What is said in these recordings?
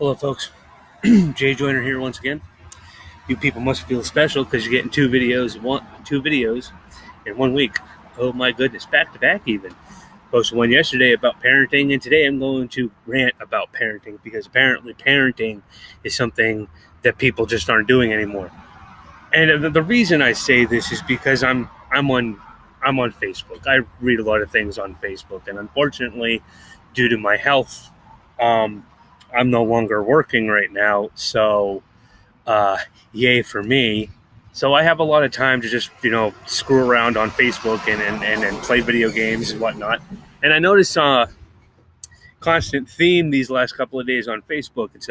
Hello, folks. Jay Joyner here once again. You people must feel special because you're getting two videos in 1 week. Oh my goodness, back to back even. Posted one yesterday about parenting, and today I'm going to rant about parenting because apparently parenting is something that people just aren't doing anymore. And the reason I say this is because I'm on Facebook. I read a lot of things on Facebook, and unfortunately, due to my health, um, I'm no longer working right now. So, yay for me. So I have a lot of time to just screw around on Facebook and play video games and whatnot. And I noticed a constant theme these last couple of days on Facebook. It's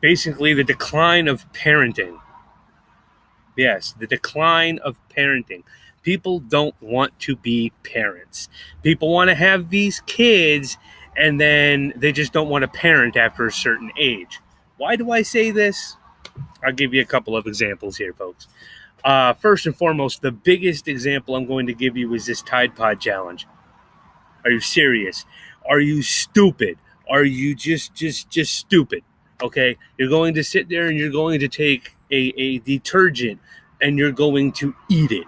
basically the decline of parenting. Yes, the decline of parenting. People don't want to be parents. People want to have these kids, and then they just don't want to parent after a certain age. Why do I say this? I'll give you a couple of examples here, folks. First and foremost, the biggest example I'm going to give you is this Tide Pod challenge. Are you serious? Are you stupid? Are you just stupid? Okay, you're going to sit there and you're going to take a detergent and you're going to eat it.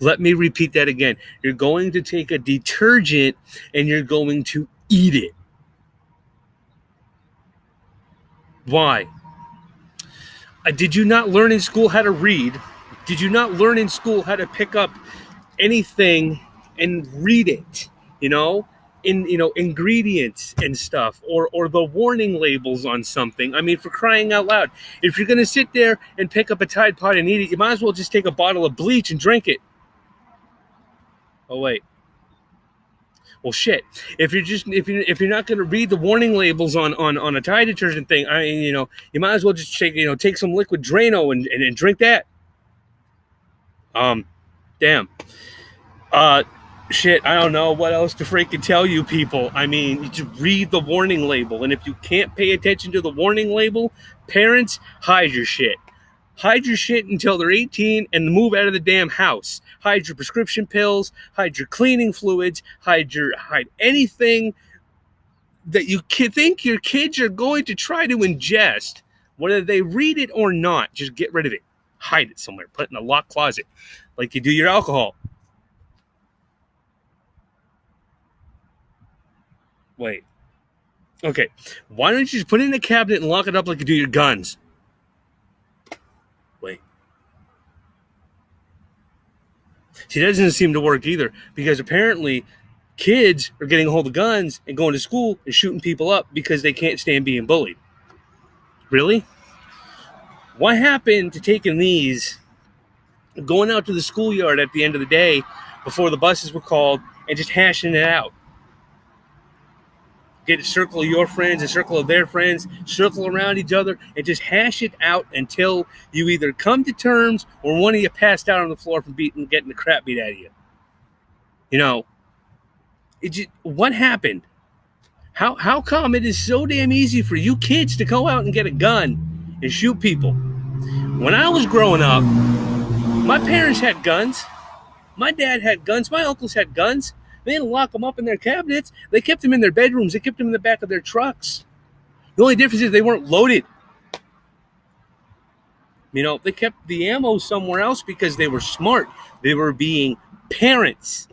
Let me repeat that again. You're going to take a detergent and you're going to eat it. Why? Did you not learn in school how to read? Did you not learn in school how to pick up anything and read it? Ingredients and stuff, or the warning labels on something. I mean, for crying out loud, if you're going to sit there and pick up a Tide Pod and eat it, you might as well just take a bottle of bleach and drink it. Oh wait. Well, shit. If you're not going to read the warning labels on a Tide detergent thing, you might as well just take some liquid Drano and drink that. Damn. Shit, I don't know what else to freaking tell you people. I mean, you just read the warning label, and if you can't pay attention to the warning label, parents, hide your shit. Hide your shit until they're 18 and move out of the damn house. Hide your prescription pills, hide your cleaning fluids, hide anything that you think your kids are going to try to ingest, whether they read it or not. Just get rid of it. Hide it somewhere. Put it in a locked closet like you do your alcohol. Wait. Okay. Why don't you just put it in a cabinet and lock it up like you do your guns? Wait. See, that doesn't seem to work either, because apparently kids are getting a hold of guns and going to school and shooting people up because they can't stand being bullied. Really? What happened to taking these, going out to the schoolyard at the end of the day before the buses were called, and just hashing it out? Get a circle of your friends, a circle of their friends, circle around each other, and just hash it out until you either come to terms or one of you passed out on the floor from getting the crap beat out of you. What happened? How come it is so damn easy for you kids to go out and get a gun and shoot people? When I was growing up, my parents had guns. My dad had guns. My uncles had guns. They didn't lock them up in their cabinets. They kept them in their bedrooms. They kept them in the back of their trucks. The only difference is they weren't loaded. They kept the ammo somewhere else because they were smart. They were being parents,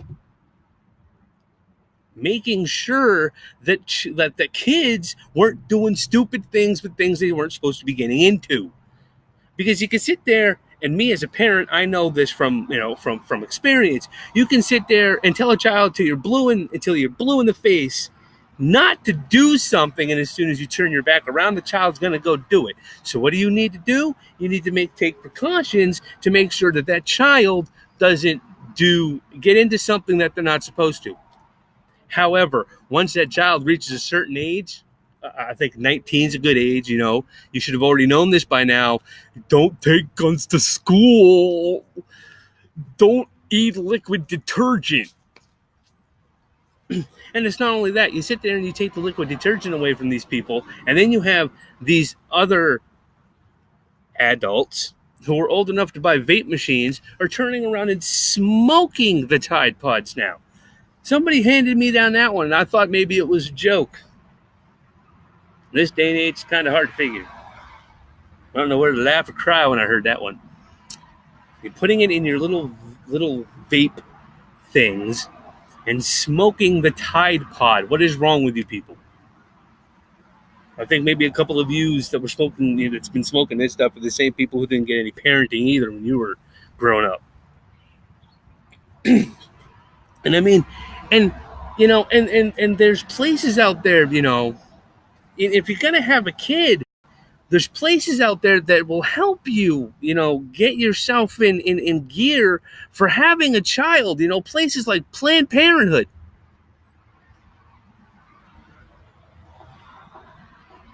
making sure that the kids weren't doing stupid things with things they weren't supposed to be getting into. Because you can sit there, and me as a parent, I know this from experience. You can sit there and tell a child until you're blue in the face not to do something, and as soon as you turn your back around, the child's going to go do it. So what do you need to do? You need to take precautions to make sure that child doesn't get into something that they're not supposed to. However, once that child reaches a certain age, I think 19 is a good age, You should have already known this by now. Don't take guns to school. Don't eat liquid detergent. And it's not only that. You sit there and you take the liquid detergent away from these people, and then you have these other adults who are old enough to buy vape machines are turning around and smoking the Tide Pods now. Somebody handed me down that one, and I thought maybe it was a joke. In this day and age, it's kind of hard to figure. I don't know whether to laugh or cry when I heard that one. You're putting it in your little vape things and smoking the Tide Pod. What is wrong with you people? I think maybe a couple of yous that were smoking, that's been smoking this stuff are the same people who didn't get any parenting either when you were growing up. And I mean, and there's places out there, if you're gonna have a kid, there's places out there that will help you, get yourself in gear for having a child. Places like Planned Parenthood.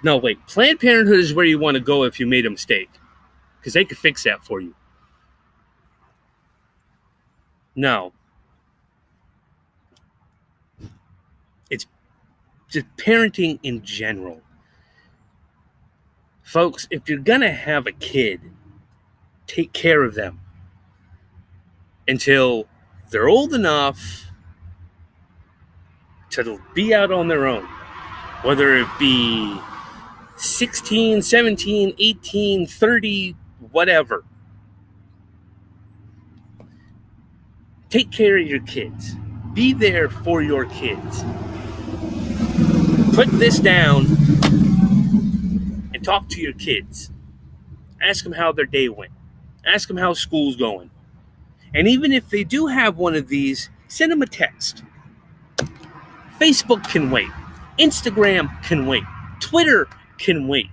No, wait. Planned Parenthood is where you want to go if you made a mistake, because they could fix that for you. No. It's just parenting in general. Folks, if you're going to have a kid, take care of them until they're old enough to be out on their own. Whether it be 16, 17, 18, 30, whatever. Take care of your kids. Be there for your kids. Put this down and talk to your kids. Ask them how their day went. Ask them how school's going. And even if they do have one of these, send them a text. Facebook can wait. Instagram can wait. Twitter can wait.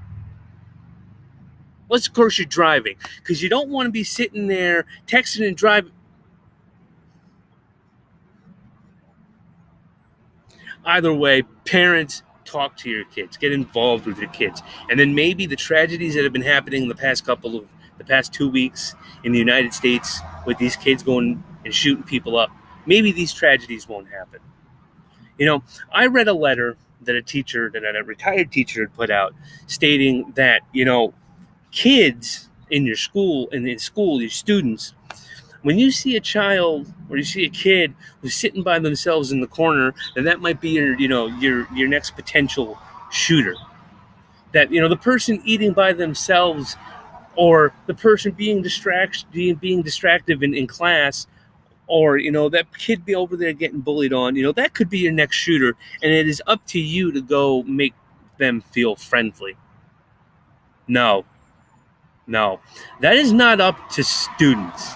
Unless, of course, you're driving. Because you don't want to be sitting there texting and driving. Either way, parents, talk to your kids. Get involved with your kids. And then maybe the tragedies that have been happening the past 2 weeks in the United States with these kids going and shooting people up, maybe these tragedies won't happen. I read a letter that a retired teacher had put out stating that, kids in your school, your students, when you see a child or you see a kid who's sitting by themselves in the corner, then that might be your next potential shooter. That, the person eating by themselves or the person being distracted in class, or, that kid be over there getting bullied on, that could be your next shooter. And it is up to you to go make them feel friendly. No, that is not up to students.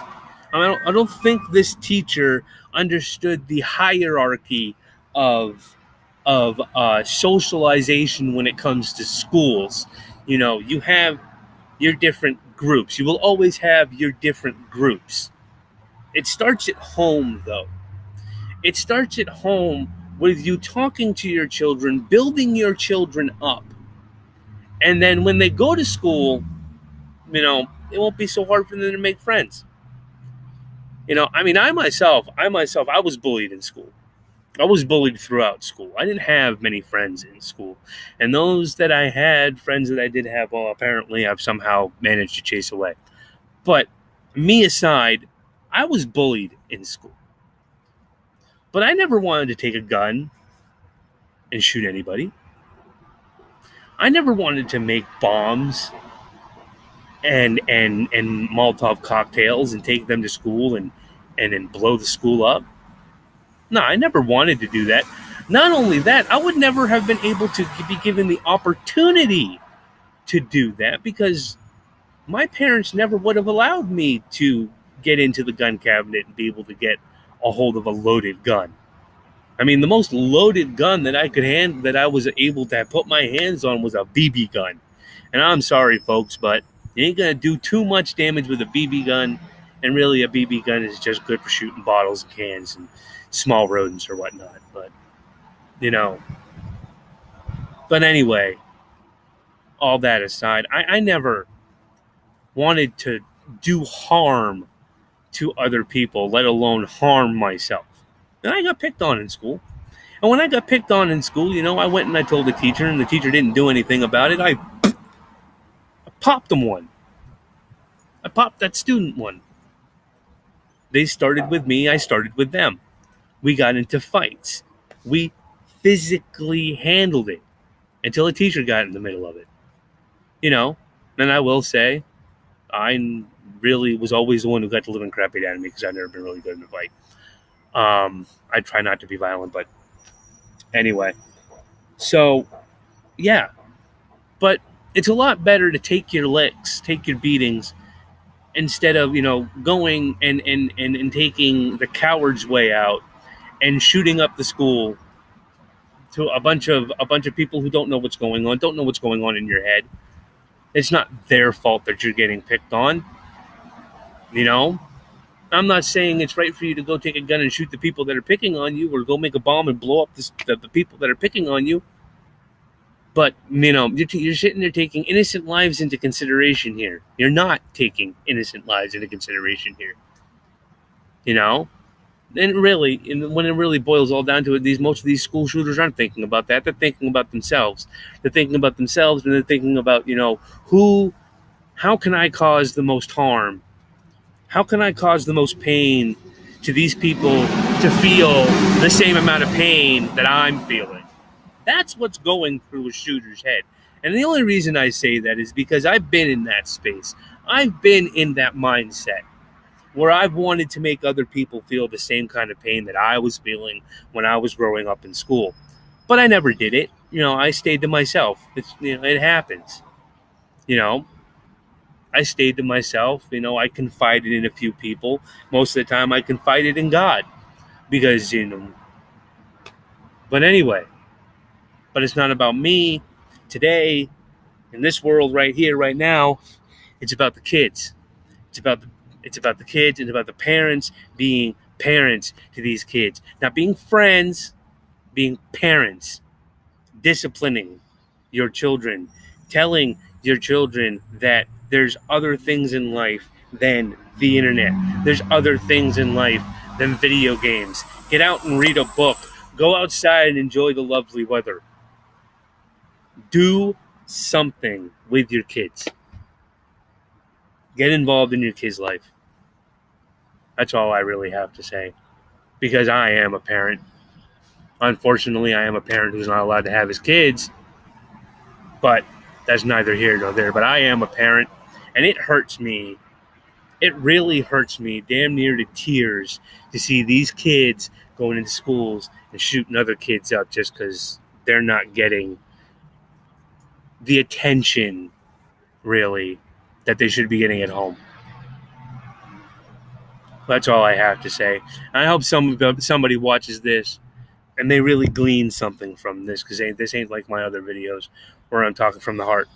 I don't think this teacher understood the hierarchy of socialization when it comes to schools. You have your different groups. You will always have your different groups. It starts at home, though. It starts at home with you talking to your children, building your children up. And then when they go to school, it won't be so hard for them to make friends. I myself, I was bullied in school. I was bullied throughout school. I didn't have many friends in school. And those that I had, friends that I did have, well, apparently I've somehow managed to chase away. But me aside, I was bullied in school. But I never wanted to take a gun and shoot anybody. I never wanted to make bombs and Molotov cocktails and take them to school and then blow the school up. No, I never wanted to do that. Not only that, I would never have been able to be given the opportunity to do that because my parents never would have allowed me to get into the gun cabinet and be able to get a hold of a loaded gun. The most loaded gun that I was able to put my hands on was a BB gun. And I'm sorry, folks, but you ain't going to do too much damage with a BB gun. And really, a BB gun is just good for shooting bottles and cans and small rodents or whatnot. But, But anyway, all that aside, I never wanted to do harm to other people, let alone harm myself. And I got picked on in school. And when I got picked on in school, I went and I told the teacher, and the teacher didn't do anything about it. I popped him one. I popped that student one. They started with me, I started with them. We got into fights. We physically handled it until a teacher got in the middle of it. You know, and I will say, I really was always the one who got the living crap beat out of me because I've never been really good in a fight. I try not to be violent, but anyway. So, yeah. But it's a lot better to take your licks, take your beatings, instead of, going and taking the coward's way out and shooting up the school to a bunch of people who don't know what's going on, don't know what's going on in your head. It's not their fault that you're getting picked on. You know, I'm not saying it's right for you to go take a gun and shoot the people that are picking on you, or go make a bomb and blow up the people that are picking on you. But you're sitting there taking innocent lives into consideration here. You're not taking innocent lives into consideration here. You know, and when it really boils all down to it, most of these school shooters aren't thinking about that. They're thinking about themselves. They're thinking about themselves, and they're thinking about, how can I cause the most harm? How can I cause the most pain to these people to feel the same amount of pain that I'm feeling? That's what's going through a shooter's head. And the only reason I say that is because I've been in that space. I've been in that mindset where I've wanted to make other people feel the same kind of pain that I was feeling when I was growing up in school. But I never did it. I stayed to myself. It happens. You know, I stayed to myself. I confided in a few people. Most of the time, I confided in God because, but anyway, but it's not about me today in this world right here, right now. It's about the kids. It's about the kids, and about the parents being parents to these kids. Not being friends, being parents, disciplining your children, telling your children that there's other things in life than the internet. There's other things in life than video games. Get out and read a book. Go outside and enjoy the lovely weather. Do something with your kids. Get involved in your kids' life. That's all I really have to say. Because I am a parent. Unfortunately, I am a parent who's not allowed to have his kids. But that's neither here nor there. But I am a parent, and it hurts me. It really hurts me damn near to tears to see these kids going into schools and shooting other kids up just because they're not getting the attention, really, that they should be getting at home. That's all I have to say. I hope somebody watches this and they really glean something from this, because this ain't like my other videos where I'm talking from the heart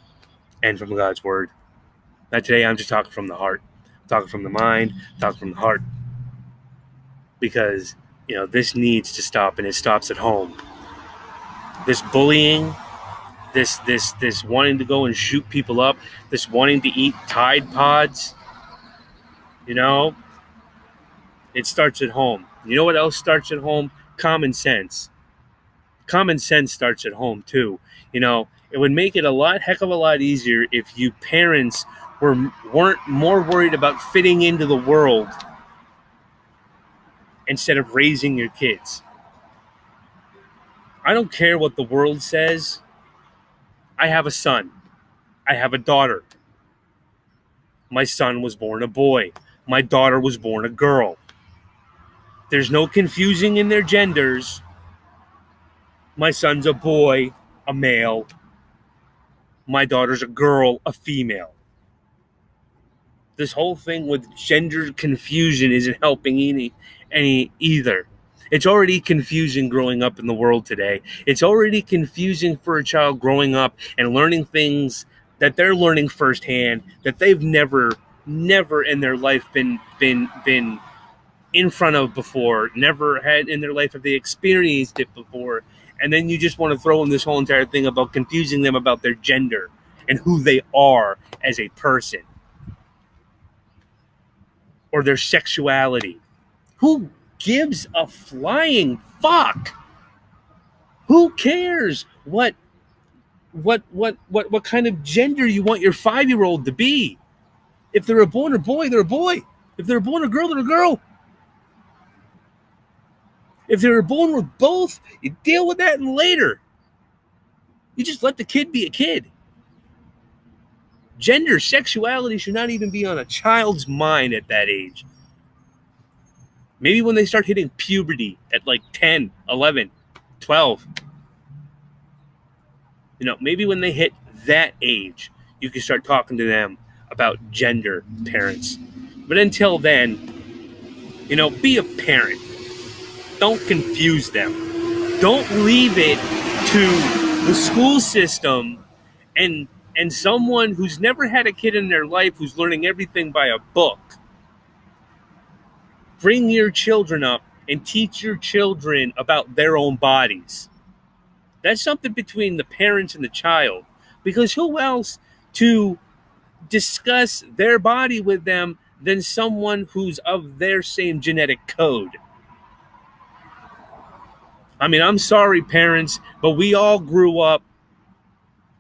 and from God's word. Now today I'm just talking from the heart, talking from the mind, talking from the heart, because this needs to stop, and it stops at home. This bullying, this wanting to go and shoot people up, this wanting to eat Tide Pods, it starts at home. You know what else starts at home? Common sense. Common sense starts at home too. It would make it heck of a lot easier if you parents weren't more worried about fitting into the world instead of raising your kids. I don't care what the world says. I have a son. I have a daughter. My son was born a boy. My daughter was born a girl. There's no confusing in their genders. My son's a boy, a male. My daughter's a girl, a female. This whole thing with gender confusion isn't helping any either. It's already confusing growing up in the world today. It's already confusing for a child growing up and learning things that they're learning firsthand, that they've never in their life been in front of before, never had in their life have they experienced it before. And then you just want to throw in this whole entire thing about confusing them about their gender and who they are as a person, or their sexuality. Who gives a flying fuck? Who cares what kind of gender you want your 5-year-old to be? If they're a boy or boy, they're a boy. If they're born a girl, they're a girl. If they're born with both, you deal with that later. You just let the kid be a kid. Gender, sexuality should not even be on a child's mind at that age. Maybe when they start hitting puberty at like 10, 11, 12. Maybe when they hit that age, you can start talking to them about gender, parents. But until then, be a parent. Don't confuse them. Don't leave it to the school system and someone who's never had a kid in their life who's learning everything by a book. Bring your children up and teach your children about their own bodies. That's something between the parents and the child. Because who else to discuss their body with them than someone who's of their same genetic code? I mean, I'm sorry, parents, but we all grew up.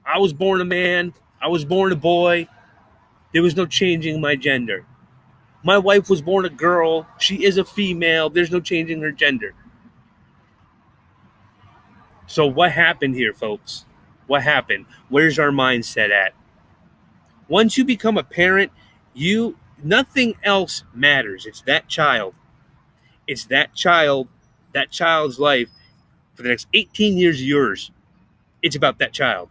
I was born a man. I was born a boy. There was no changing my gender. My wife was born a girl. She is a female. There's no changing her gender. So what happened here, folks? What happened? Where's our mindset at? Once you become a parent, nothing else matters. It's that child. It's that child's life for the next 18 years of yours. It's about that child.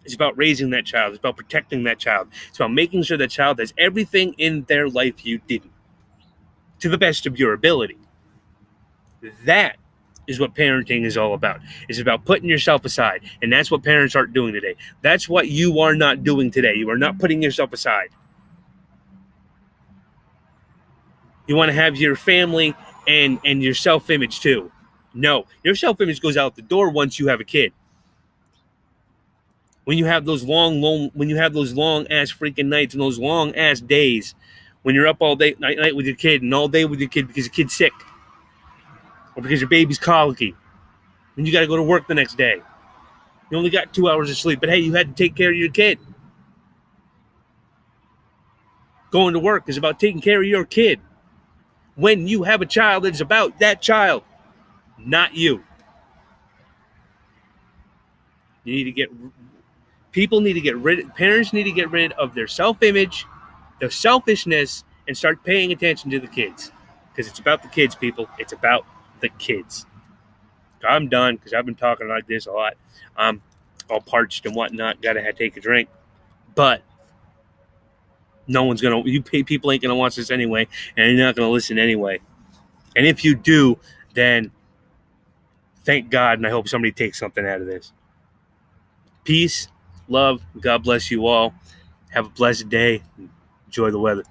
It's about raising that child. It's about protecting that child. It's about making sure that child has everything in their life you didn't, to the best of your ability. That is what parenting is all about. It's about putting yourself aside. And that's what parents aren't doing today. That's what you are not doing today. You are not putting yourself aside. You want to have your family and your self-image too. No, your self-image goes out the door once you have a kid. When you have those long ass freaking nights and those long ass days, when you're up all day night with your kid and all day with your kid because your kid's sick or because your baby's colicky, and you got to go to work the next day. You only got 2 hours of sleep, but hey, you had to take care of your kid. Going to work is about taking care of your kid. When you have a child, it's about that child, not you. Parents need to get rid of their self-image, their selfishness, and start paying attention to the kids. Because it's about the kids, people. It's about the kids. I'm done because I've been talking like this a lot. I'm all parched and whatnot. Gotta take a drink. But people ain't gonna watch this anyway, and you're not gonna listen anyway. And if you do, then thank God, and I hope somebody takes something out of this. Peace, love, God bless you all. Have a blessed day. Enjoy the weather.